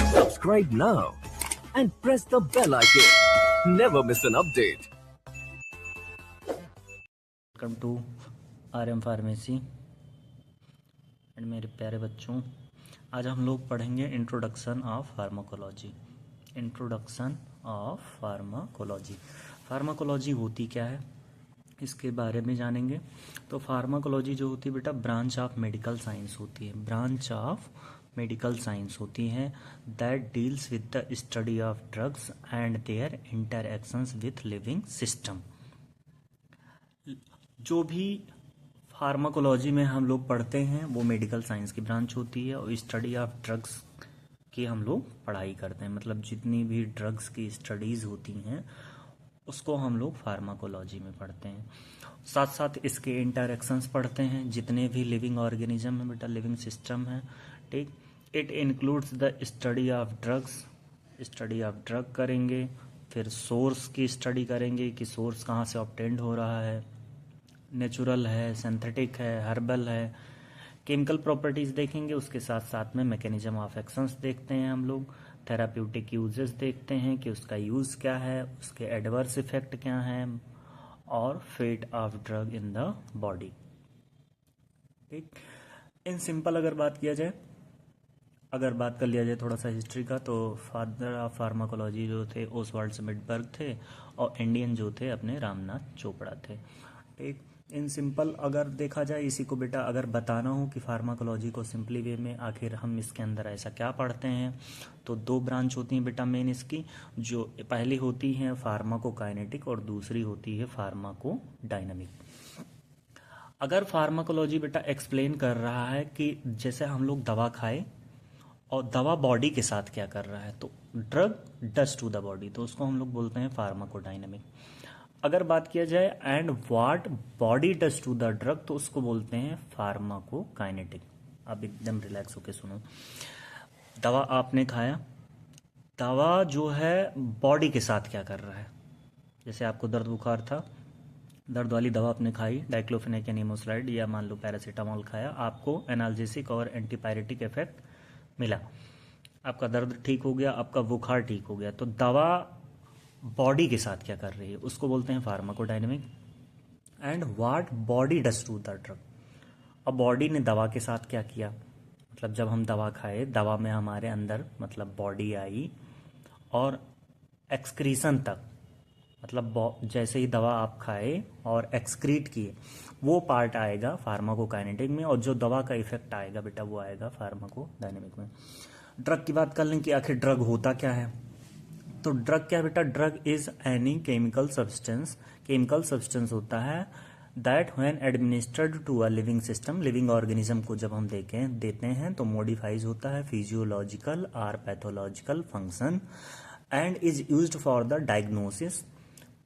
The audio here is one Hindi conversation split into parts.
Subscribe now and press the bell icon. Never miss an update. Welcome to RM pharmacy and मेरे प्यारे बच्चों, आज हम लोग पढ़ेंगे introduction of pharmacology. Introduction of pharmacology. Pharmacology होती क्या है इसके बारे में जानेंगे। तो फार्माकोलॉजी जो होती है बेटा ब्रांच ऑफ मेडिकल साइंस होती है। ब्रांच ऑफ मेडिकल साइंस होती है that deals with the study of drugs and their interactions with living system. जो भी फार्माकोलॉजी में हम लोग पढ़ते हैं वो मेडिकल साइंस की ब्रांच होती है और स्टडी ऑफ ड्रग्स की हम लोग पढ़ाई करते हैं। मतलब जितनी भी ड्रग्स की स्टडीज़ होती हैं उसको हम लोग फार्माकोलॉजी में पढ़ते हैं। साथ साथ इसके इंटरैक्शंस पढ़ते हैं। जितने भी लिविंग ऑर्गेनिज्म है बेटा, लिविंग सिस्टम है, ठीक। It includes the study of drugs. Study of drug करेंगे, फिर सोर्स की स्टडी करेंगे कि सोर्स कहाँ से ऑब्टेंड हो रहा है, नेचुरल है, सिंथेटिक है, हर्बल है। केमिकल प्रॉपर्टीज़ देखेंगे, उसके साथ साथ में मैकेनिज्म ऑफ एक्शंस देखते हैं हम लोग। थेराप्यूटिक यूजेस देखते हैं कि उसका यूज़ क्या है, उसके एडवर्स इफेक्ट क्या हैं, और fate of drug in the body, ठीक। इन सिंपल अगर बात किया जाए, अगर बात कर लिया जाए थोड़ा सा हिस्ट्री का, तो फादर ऑफ फार्माकोलॉजी जो थे ओसवाल्ड स्मिथबर्ग थे और इंडियन जो थे अपने रामनाथ चोपड़ा थे, ठीक। इन सिंपल अगर देखा जाए इसी को बेटा अगर बताना हो कि फार्माकोलॉजी को सिंपली वे में आखिर हम इसके अंदर ऐसा क्या पढ़ते हैं, तो दो ब्रांच होती हैं बेटा मेन इसकी। जो पहली होती है फार्माकोकाइनेटिक और दूसरी होती है फार्माकोडायनामिक। अगर फार्माकोलॉजी बेटा एक्सप्लेन कर रहा है कि जैसे हम लोग दवा खाए और दवा बॉडी के साथ क्या कर रहा है, तो drug does to the body, तो उसको हम लोग बोलते हैं फार्माकोडायनामिक। अगर बात किया जाए and what body does to the drug, तो उसको बोलते हैं फार्माकोकाइनेटिक। अब एकदम रिलैक्स होके सुनो। दवा आपने खाया, दवा जो है बॉडी के साथ क्या कर रहा है। जैसे आपको दर्द बुखार था, दर्द वाली दवा आपने खाई, डाइक्लोफेनेक या निमोसाइड या मान लो पैरासीटामोल खाया, आपको एनाल्जेसिक और एंटीपायरेटिक इफेक्ट मिला, आपका दर्द ठीक हो गया, आपका बुखार ठीक हो गया। तो दवा बॉडी के साथ क्या कर रही है उसको बोलते हैं pharmacodynamic. And what body does to the drug, अब बॉडी ने दवा के साथ क्या किया, मतलब जब हम दवा खाए, दवा में हमारे अंदर मतलब बॉडी आई और एक्सक्रीशन तक, मतलब जैसे ही दवा आप खाए और एक्सक्रीट किए वो पार्ट आएगा फार्माकोकाइनेटिक में, और जो दवा का इफेक्ट आएगा बेटा वो आएगा फार्माकोडायनामिक में। ड्रग की बात कर लें कि आखिर ड्रग होता क्या है, तो ड्रग क्या है बेटा, drug is any chemical substance. Chemical substance होता है that when administered to a living system, living organism को जब हम देते हैं तो मॉडिफाइज होता है फिजियोलॉजिकल और pathological function and is used for the diagnosis,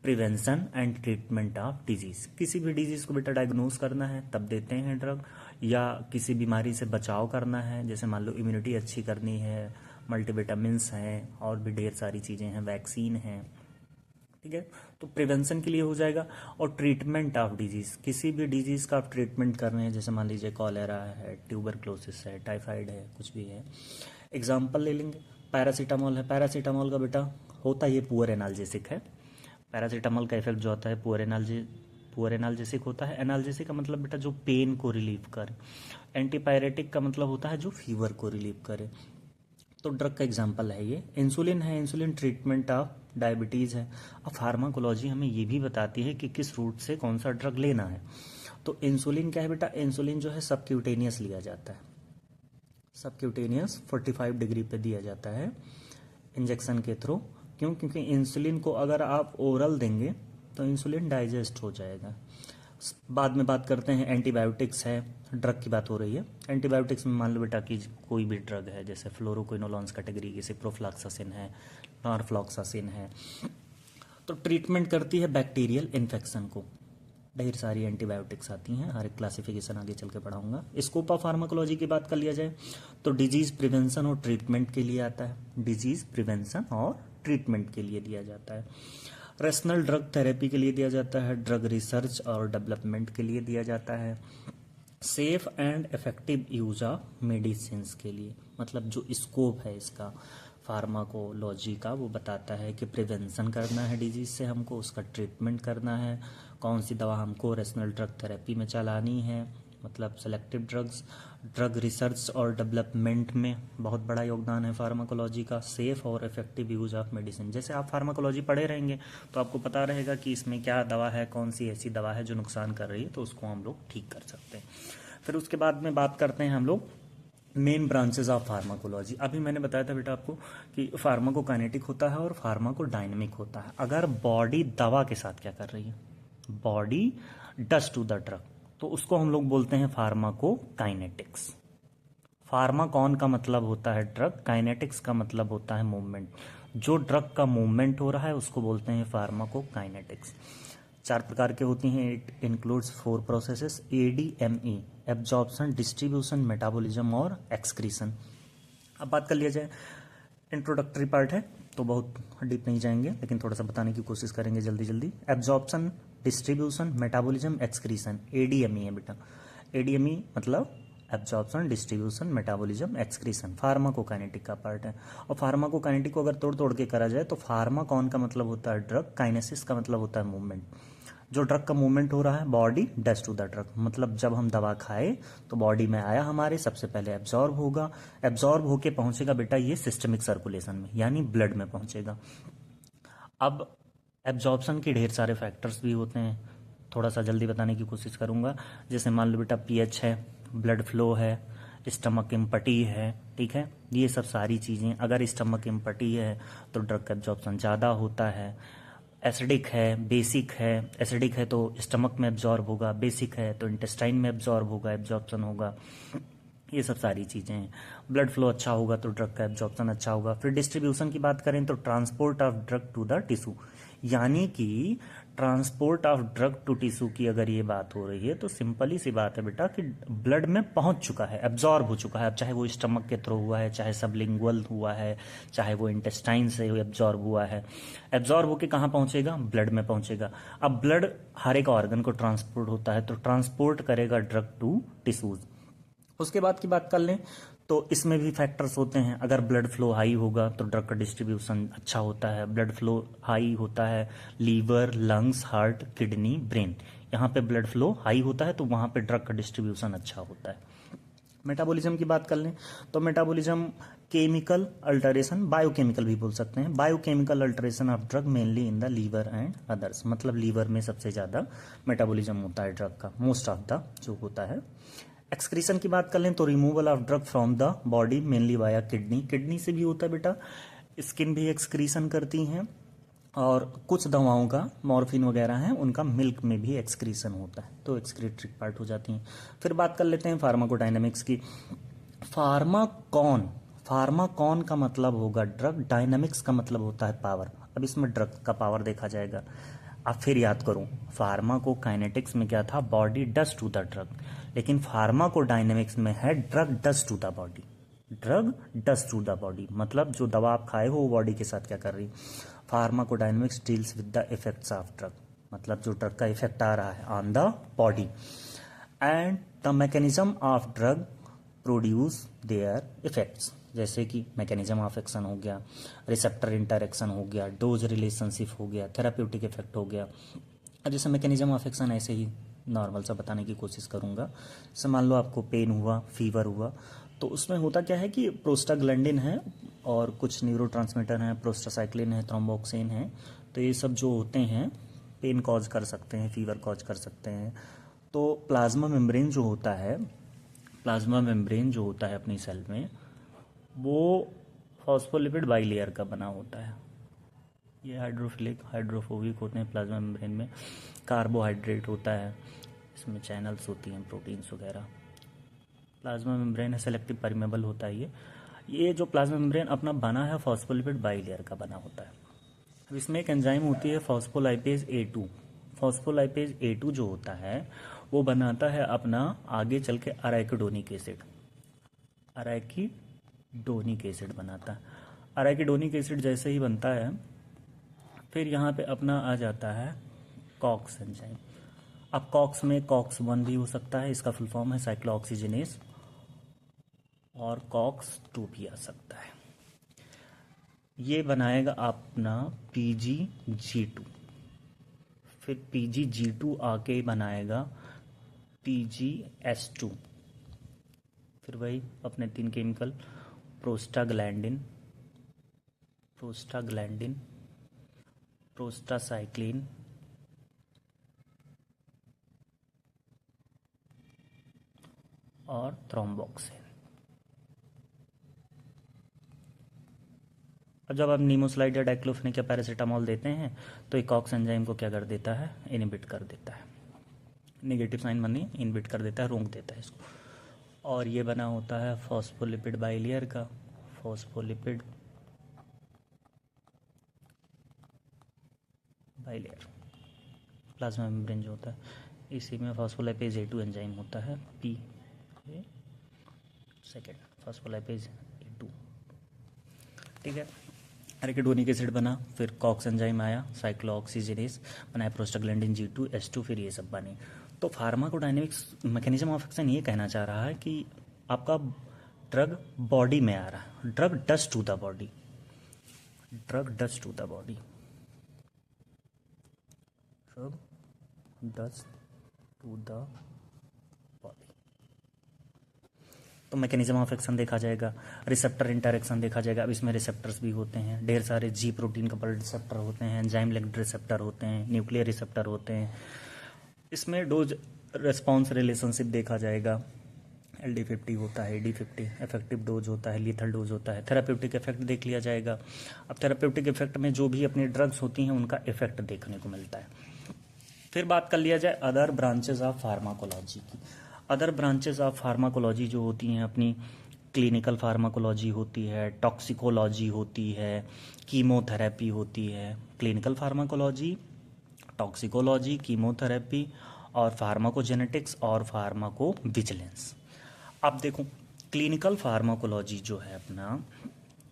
prevention and treatment of disease. किसी भी डिजीज को बेटा डायग्नोस करना है तब देते हैं ड्रग, या किसी बीमारी से बचाव करना है, जैसे मान लो इम्यूनिटी अच्छी करनी है, मल्टीविटामिन्स हैं और भी ढेर सारी चीज़ें हैं, वैक्सीन हैं, ठीक है, तो प्रिवेंशन के लिए हो जाएगा। और ट्रीटमेंट ऑफ डिजीज़, किसी भी डिजीज़ का आप ट्रीटमेंट कर रहे हैं, जैसे मान लीजिए कॉलेरा है, ट्यूबरक्लोसिस है, टाइफाइड है, कुछ भी है, एग्जाम्पल ले लेंगे। पैरासीटामोल है, पैरासीटामोल का बेटा होता ये पुअर एनाल्जेसिक है। पैरासीटामोल का इफेक्ट जो होता है पुअर एनाल्जेसिक होता है। एनाल्जेसिक का मतलब बेटा जो पेन को रिलीव करे। एंटीपायरेटिक का मतलब होता है जो फीवर को रिलीव करे। तो ड्रग का एग्जांपल है ये। इंसुलिन है, इंसुलिन ट्रीटमेंट ऑफ डायबिटीज़ है। अब फार्माकोलॉजी हमें ये भी बताती है कि किस रूट से कौन सा ड्रग लेना है। तो इंसुलिन क्या है बेटा, इंसुलिन जो है सबक्यूटेनियस लिया जाता है, सबक्यूटेनियस 45 डिग्री पे दिया जाता है इंजेक्शन के थ्रू। क्यों? क्योंकि इंसुलिन को अगर आप ओरल देंगे तो इंसुलिन डाइजेस्ट हो जाएगा। बाद में बात करते हैं एंटीबायोटिक्स है, ड्रग की बात हो रही है। एंटीबायोटिक्स में मान लो बेटा कि कोई भी ड्रग है, जैसे फ्लोरोक्विनोलॉन्स कैटेगरी की, सिप्रोफ्लॉक्सासिन है, नॉरफ्लॉक्सासिन है, तो ट्रीटमेंट करती है बैक्टीरियल इन्फेक्शन को। ढेर सारी एंटीबायोटिक्स आती हैं, हर एक क्लासिफिकेशन आगे चल के पढ़ाऊंगा। स्कोप ऑफ फार्माकोलॉजी की बात कर लिया जाए तो डिजीज प्रिवेंशन और ट्रीटमेंट के लिए आता है। डिजीज प्रिवेंशन और ट्रीटमेंट के लिए दिया जाता है। रेशनल ड्रग थेरेपी के लिए दिया जाता है। ड्रग रिसर्च और डेवलपमेंट के लिए दिया जाता है। Safe and effective use of medicine के लिए, मतलब जो स्कोप है इसका फार्माकोलॉजी का, वो बताता है कि प्रिवेंशन करना है डिजीज से, हमको उसका ट्रीटमेंट करना है, कौन सी दवा हमको रेशनल ड्रग थेरेपी में चलानी है, मतलब सेलेक्टिव ड्रग्स, ड्रग रिसर्च और डेवलपमेंट में बहुत बड़ा योगदान है फार्माकोलॉजी का, सेफ और इफेक्टिव यूज ऑफ मेडिसिन। जैसे आप फार्माकोलॉजी पढ़े रहेंगे तो आपको पता रहेगा कि इसमें क्या दवा है, कौन सी ऐसी दवा है जो नुकसान कर रही है, तो उसको हम लोग ठीक कर सकते हैं। फिर उसके बाद में बात करते हैं हम लोग मेन ब्रांचेस ऑफ फार्माकोलॉजी। अभी मैंने बताया था बेटा आपको कि फार्माकोकाइनेटिक होता है और फार्माकोडायनेमिक होता है। अगर बॉडी दवा के साथ क्या कर रही है, body does to the drug, तो उसको हम लोग बोलते हैं फार्माकोकाइनेटिक्स। फार्माकॉन का मतलब होता है ड्रग, काइनेटिक्स का मतलब होता है मूवमेंट। जो ड्रग का मूवमेंट हो रहा है उसको बोलते हैं फार्माकोकाइनेटिक्स। 4 प्रकार के होती हैं। It includes 4 processes, ADME, absorption, distribution, metabolism और एक्सक्रीशन। अब बात कर लिया जाए, इंट्रोडक्टरी पार्ट है तो बहुत डीप नहीं जाएंगे, लेकिन थोड़ा सा बताने की कोशिश करेंगे जल्दी जल्दी। Absorption, distribution, metabolism, excretion, ADME है बेटा। ADME मतलब absorption, distribution, metabolism, excretion, pharmacokinetic का पार्ट है। और फार्माकोकाइनेटिक को अगर तोड़ तोड़ के करा जाए तो फार्माकॉन का मतलब होता है ड्रग, काइनेसिस का मतलब होता है मूवमेंट। जो ड्रग का मूवमेंट हो रहा है, body does to the drug, मतलब जब हम दवा खाए तो बॉडी में आया हमारे, सबसे पहले एब्जॉर्ब होगा, एब्जॉर्ब होके पहुंचेगा बेटा ये सिस्टमिक सर्कुलेशन में, यानी ब्लड में पहुंचेगा। अब एब्जॉर्प्शन के ढेर सारे फैक्टर्स भी होते हैं, थोड़ा सा जल्दी बताने की कोशिश करूंगा। जैसे मान लो बेटा पीएच है, ब्लड फ्लो है, स्टमक इम्पटी है, ठीक है, ये सब सारी चीज़ें। अगर स्टमक इम्पटी है तो ड्रग का एब्जॉर्प्शन ज़्यादा होता है। एसिडिक है, बेसिक है, एसिडिक है तो स्टमक में एब्जॉर्ब होगा, बेसिक है तो इंटेस्टाइन में एब्जॉर्ब होगा, एब्जॉर्प्शन होगा, ये सब सारी चीज़ें हैं। ब्लड फ्लो अच्छा होगा तो ड्रग का एब्जॉर्प्शन अच्छा होगा। फिर डिस्ट्रीब्यूशन की बात करें तो transport of drug to the tissue, यानी कि transport of drug to tissue की अगर ये बात हो रही है तो सिंपली सी बात है बेटा कि ब्लड में पहुंच चुका है, एब्जॉर्ब हो चुका है। अब चाहे वो स्टमक के थ्रू हुआ है, चाहे सबलिंगुअल हुआ है, चाहे वो इंटेस्टाइन से एब्जॉर्ब हुआ है, एब्जॉर्ब होके कहाँ पहुंचेगा, ब्लड में पहुंचेगा। अब ब्लड हर एक ऑर्गन को ट्रांसपोर्ट होता है तो ट्रांसपोर्ट करेगा ड्रग टू टिश्यूज। उसके बाद की बात कर लें तो इसमें भी फैक्टर्स होते हैं। अगर ब्लड फ्लो हाई होगा तो ड्रग का डिस्ट्रीब्यूशन अच्छा होता है। ब्लड फ्लो हाई होता है liver, lungs, heart, kidney, brain, यहाँ पे ब्लड फ्लो हाई होता है तो वहाँ पे ड्रग का डिस्ट्रीब्यूशन अच्छा होता है। मेटाबॉलिज्म की बात कर लें तो मेटाबॉलिज्म केमिकल अल्टरेशन, बायोकेमिकल भी बोल सकते हैं, biochemical alteration of drug mainly in the liver and others, मतलब लीवर में सबसे ज़्यादा मेटाबॉलिज्म होता है ड्रग का, मोस्ट ऑफ द जो होता है। एक्सक्रीशन की बात कर लें तो removal of drug from the body mainly via kidney, kidney से भी होता है बेटा। स्किन भी एक्सक्रीशन करती हैं और कुछ दवाओं का, मॉर्फिन वगैरह हैं, उनका मिल्क में भी एक्सक्रीशन होता है, तो एक्सक्रीटरी पार्ट हो जाती हैं। फिर बात कर लेते हैं फार्माकोडायनेमिक्स की। फार्माकॉन, फार्माकॉन का मतलब होगा ड्रग, डायनामिक्स का मतलब होता है पावर। अब इसमें ड्रग का पावर देखा जाएगा। अब फिर याद करूं, फार्माकोकाइनेटिक्स में क्या था, body does to the drug, लेकिन फार्माकोडायनेमिक्स में है drug does to the body, drug does to the body, मतलब जो दवा आप खाए हो वो बॉडी के साथ क्या कर रही। Pharmacodynamics deals with the effects of drug, मतलब जो ड्रग का इफेक्ट आ रहा है on the body, and the mechanism of drug produce their effects, जैसे कि मैकेनिज्म ऑफ एक्शन हो गया, रिसेप्टर इंटरैक्शन हो गया, डोज रिलेशनशिप हो गया, थेराप्यूटिक इफेक्ट हो गया। अब जैसे मैकेनिज्म ऑफ एक्शन ऐसे ही नॉर्मल सा बताने की कोशिश करूंगा। जैसे मान लो आपको पेन हुआ, फीवर हुआ, तो उसमें होता क्या है कि प्रोस्टाग्लैंडिन है और कुछ न्यूरोट्रांसमीटर हैं, प्रोस्टासाइक्लिन है, थ्रोम्बोक्सिन है, तो ये सब जो होते हैं पेन कॉज कर सकते हैं, फीवर कॉज कर सकते हैं। तो प्लाज्मा मेम्ब्रेन जो होता है, प्लाज्मा मेम्ब्रेन जो होता है अपनी सेल में, वो फॉस्फोलिपिड बाइलेयर का बना होता है। ये हाइड्रोफिलिक, हाइड्रोफोबिक होते हैं प्लाज्मा मेम्ब्रेन में, कार्बोहाइड्रेट होता है, इसमें चैनल्स होती हैं, प्रोटीन्स वगैरह। प्लाज्मा मेम्ब्रेन है, सेलेक्टिव परमेबल होता है ये जो प्लाज्मा मेम्ब्रेन अपना बना है फॉस्फोलिपिड बाइलेयर का बना होता है। अब इसमें एक एंजाइम होती है फॉस्फोलाइपेज A2। फॉस्फोलाइपेज A2 जो होता है वो बनाता है अपना आगे चल के अराइकिडोनिक एसिड, अराइकिडोनिक एसिड बनाता है। अराइकिडोनिक एसिड जैसे ही बनता है फिर यहाँ पे अपना आ जाता है कॉक्स एंजाइम। अब कॉक्स में कॉक्स 1 भी हो सकता है, इसका फुल फॉर्म है साइक्लोऑक्सीजिनेस, और कॉक्स 2 भी आ सकता है। ये बनाएगा अपना PgG2, फिर PgG2 आके बनाएगा PgS2, फिर वही अपने 3 केमिकल प्रोस्टाग्लैंडिन, प्रोस्टासाइक्लिन और थ्रोम्बोक्सिन। अब जब आप नीमोस्लाइड या डाइक्लोफेनेक या पैरासीटामोल देते हैं तो ये कॉक्स एंजाइम को क्या कर देता है, इनहिबिट कर देता है, नेगेटिव साइन माने इनहिबिट कर देता है, रोक देता है इसको। और ये बना होता है फॉस्फोलिपिड बाइलेयर का, फॉस्फोलिपिड बाइलेयर, प्लाज्मा मेम्ब्रेन जो होता है, इसी में फॉस्फोलिपेज A2 एंजाइम होता है, P सेकेंड फॉस्फोलिपेज A2, ठीक है। एरिकिडोनिक एसिड बना, फिर कॉक्स एंजाइम आया, साइक्लोऑक्सीजिनेस बनाया, प्रोस्टाग्लैंडिन G2 S2, फिर ये सब बने। तो फार्माकोडायनेमिक्स मैकेनिज्म ऑफ एक्शन ये कहना चाह रहा है कि आपका ड्रग बॉडी में आ रहा है, drug does to the body, drug does to the body, drug does to the body. तो मैकेनिज्म ऑफ एक्शन देखा जाएगा, रिसेप्टर इंटरेक्शन देखा जाएगा। अब इसमें रिसेप्टर्स भी होते हैं, ढेर सारे G प्रोटीन कपल्ड रिसेप्टर होते हैं, एंजाइम लिंक्ड रिसेप्टर होते हैं, न्यूक्लियर रिसेप्टर होते हैं। इसमें डोज रेस्पॉन्स रिलेशनशिप देखा जाएगा, LD50 होता है, AD50 इफेक्टिव डोज होता है, लीथल डोज होता है, थेराप्यूटिक इफेक्ट देख लिया जाएगा। अब थेराप्यूटिक इफेक्ट में जो भी अपनी ड्रग्स होती हैं उनका इफेक्ट देखने को मिलता है। फिर बात कर लिया जाए अदर ब्रांचेस ऑफ फार्माकोलॉजी की। अदर ब्रांचेस ऑफ फार्माकोलॉजी जो होती हैं अपनी, क्लिनिकल फार्माकोलॉजी होती है, टॉक्सिकोलॉजी होती है, कीमोथेरेपी होती है। क्लिनिकल फार्माकोलॉजी, टॉक्सिकोलॉजी, कीमोथेरेपी और फार्माकोजेनेटिक्स और फार्माकोविजिलेंस। अब देखो क्लिनिकल फार्माकोलॉजी जो है अपना,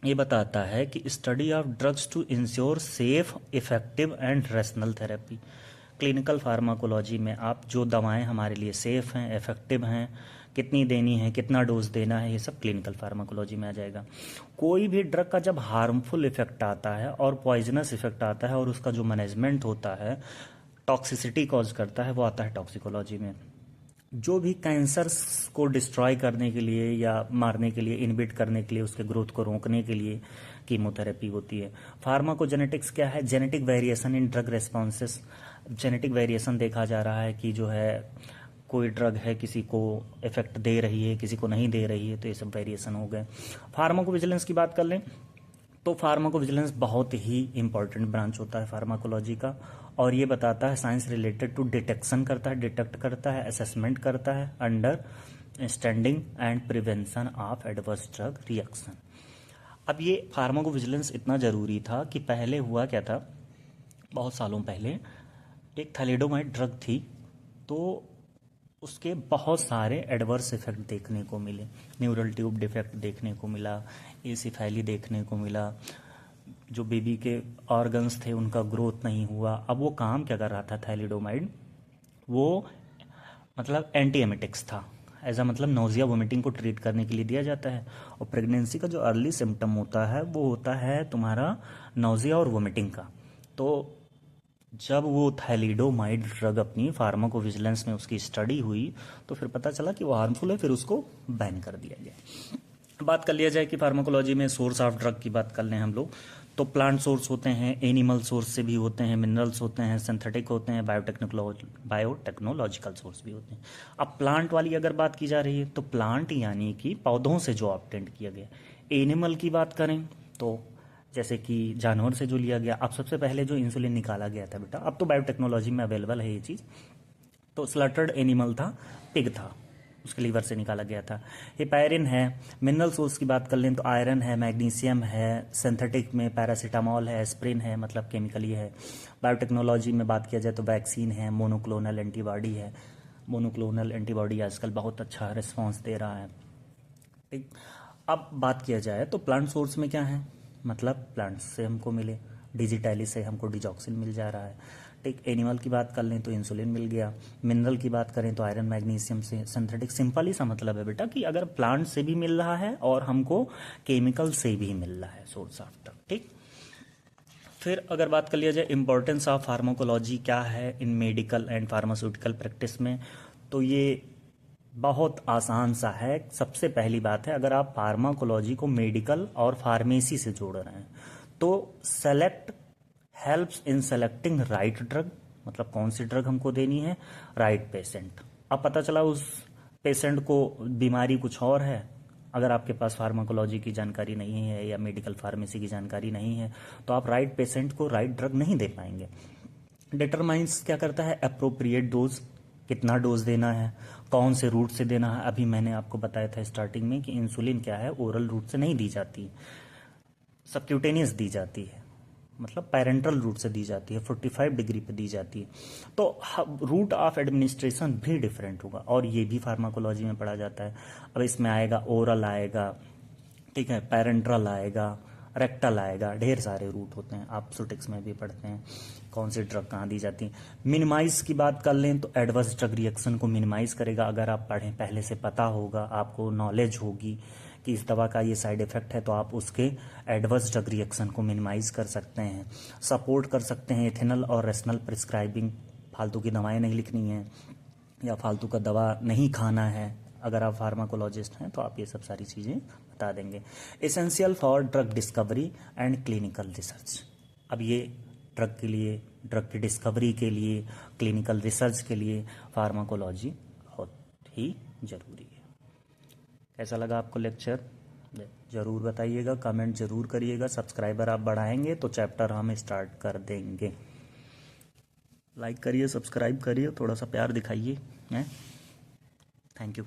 ये बताता है कि study of drugs to ensure safe, effective and rational therapy. Clinical pharmacology में आप जो दवाएं हमारे लिए सेफ हैं, इफेक्टिव हैं, कितनी देनी है, कितना डोज देना है, ये सब क्लिनिकल फार्माकोलॉजी में आ जाएगा। कोई भी ड्रग का जब हार्मफुल इफेक्ट आता है और पॉइजनस इफेक्ट आता है और उसका जो मैनेजमेंट होता है, टॉक्सिसिटी कॉज करता है, वो आता है टॉक्सिकोलॉजी में। जो भी कैंसर्स को डिस्ट्रॉय करने के लिए या मारने के लिए, इनहिबिट करने के लिए, उसके ग्रोथ को रोकने के लिए कीमोथेरेपी होती है। फार्माकोजेनेटिक्स क्या है, genetic variation in drug responses. Genetic variation देखा जा रहा है कि जो है कोई ड्रग है किसी को इफेक्ट दे रही है, किसी को नहीं दे रही है, तो ये सब वेरिएशन हो गए। फार्माकोविजिलेंस की बात कर लें तो फार्माकोविजिलेंस बहुत ही इंपॉर्टेंट ब्रांच होता है फार्माकोलॉजी का, और ये बताता है साइंस रिलेटेड टू डिटेक्शन करता है, डिटेक्ट करता है, असेसमेंट करता है, under standing and prevention of adverse drug reaction. अब ये फार्माकोविजिलेंस इतना ज़रूरी था कि पहले हुआ क्या था, बहुत सालों पहले एक थैलिडोमाइड ड्रग थी, तो उसके बहुत सारे एडवर्स इफेक्ट देखने को मिले। न्यूरल ट्यूब डिफेक्ट देखने को मिला, एसिफैली देखने को मिला, जो बेबी के ऑर्गन्स थे उनका ग्रोथ नहीं हुआ। अब वो काम क्या कर रहा था थैलिडोमाइड, वो मतलब एंटी एमेटिक्स था, ऐसा मतलब नोजिया वोमिटिंग को ट्रीट करने के लिए दिया जाता है। और प्रेगनेंसी का जो अर्ली सिम्टम होता है वो होता है तुम्हारा नोजिया और वोमिटिंग का। तो जब वो थैलिडोमाइड ड्रग अपनी फार्माकोविजिलेंस में उसकी स्टडी हुई तो फिर पता चला कि वो हार्मफुल है, फिर उसको बैन कर दिया गया। बात कर लिया जाए कि फार्माकोलॉजी में सोर्स ऑफ ड्रग की बात कर लें हम लोग, तो प्लांट सोर्स होते हैं, एनिमल सोर्स से भी होते हैं, मिनरल्स होते हैं, सिंथेटिक होते हैं, बायोटेक्नोलॉजिकल सोर्स भी होते हैं। अब प्लांट वाली अगर बात की जा रही है तो प्लांट यानी कि पौधों से जो ऑब्टेंड किया गया। एनिमल की बात करें तो जैसे कि जानवर से जो लिया गया। अब सबसे पहले जो इंसुलिन निकाला गया था बेटा, अब तो बायोटेक्नोलॉजी में अवेलेबल है ये चीज़, तो स्लॉटर्ड एनिमल था, पिग था, उसके लीवर से निकाला गया था। हेपायरिन है। मिनरल सोर्स की बात कर लें तो आयरन है, मैग्नीशियम है, सिंथेटिक में पैरासीटामोल है, एस्प्रिन है, मतलब केमिकली है। बायोटेक्नोलॉजी में बात किया जाए तो वैक्सीन है, मोनोक्लोनल एंटीबॉडी है। मोनोक्लोनल एंटीबॉडी आजकल बहुत अच्छा रिस्पॉन्स दे रहा है, ठीक। अब बात किया जाए तो प्लांट सोर्स में क्या है, मतलब प्लांट्स से हमको मिले, डिजिटैली से हमको डिजॉक्सिन मिल जा रहा है, ठीक, एनिमल की बात कर लें तो इंसुलिन मिल गया, मिनरल की बात करें तो आयरन मैग्नीशियम से, सिंथेटिक सिंपल ही सा मतलब है बेटा कि अगर प्लांट से भी मिल रहा है और हमको केमिकल से भी मिल रहा है सोर्स ऑफ ड्रग। ठीक, फिर अगर बात कर लिया जाए इम्पोर्टेंस ऑफ फार्माकोलॉजी क्या है इन मेडिकल एंड फार्मास्यूटिकल प्रैक्टिस में, तो ये बहुत आसान सा है। सबसे पहली बात है, अगर आप फार्माकोलॉजी को मेडिकल और फार्मेसी से जोड़ रहे हैं तो select helps in selecting right drug, मतलब कौन सी ड्रग हमको देनी है, राइट पेशेंट। अब पता चला उस पेशेंट को बीमारी कुछ और है, अगर आपके पास फार्माकोलॉजी की जानकारी नहीं है या मेडिकल फार्मेसी की जानकारी नहीं है तो आप राइट पेशेंट को राइट ड्रग नहीं दे पाएंगे। डिटरमाइंस क्या करता है, अप्रोप्रिएट डोज, कितना डोज देना है, कौन से रूट से देना है। अभी मैंने आपको बताया था स्टार्टिंग में कि इंसुलिन क्या है, ओरल रूट से नहीं दी जाती, सबक्यूटेनियस दी जाती है, मतलब पेरेंटल रूट से दी जाती है, 45 डिग्री पे दी जाती है। तो रूट ऑफ एडमिनिस्ट्रेशन भी डिफरेंट होगा और ये भी फार्माकोलॉजी में पढ़ा जाता है। अब इसमें आएगा ओरल आएगा, ठीक है, पेरेंट्रल आएगा, रेक्टल आएगा, ढेर सारे रूट होते हैं, आप सुटिक्स में भी पढ़ते हैं कौन सी ड्रग कहाँ दी जाती है। मिनिमाइज की बात कर लें तो एडवर्स ड्रग रिएक्शन को मिनिमाइज करेगा। अगर आप पढ़ें, पहले से पता होगा, आपको नॉलेज होगी कि इस दवा का ये साइड इफेक्ट है, तो आप उसके एडवर्स ड्रग रिएक्शन को मिनिमाइज कर सकते हैं। सपोर्ट कर सकते हैं एथिनल और रेशनल प्रिस्क्राइबिंग, फालतू की दवाएं नहीं लिखनी है या फालतू का दवा नहीं खाना है। अगर आप फार्माकोलॉजिस्ट हैं तो आप ये सब सारी चीज़ें बता देंगे। Essential for drug discovery and clinical research, अब ये ड्रग के लिए, ड्रग की डिस्कवरी के लिए, क्लिनिकल रिसर्च के लिए फार्माकोलॉजी बहुत ही ज़रूरी है। कैसा लगा आपको लेक्चर, ज़रूर बताइएगा, कमेंट ज़रूर करिएगा। सब्सक्राइबर आप बढ़ाएंगे तो चैप्टर हम स्टार्ट कर देंगे। लाइक करिए, सब्सक्राइब करिए, थोड़ा सा प्यार दिखाइए। Thank you.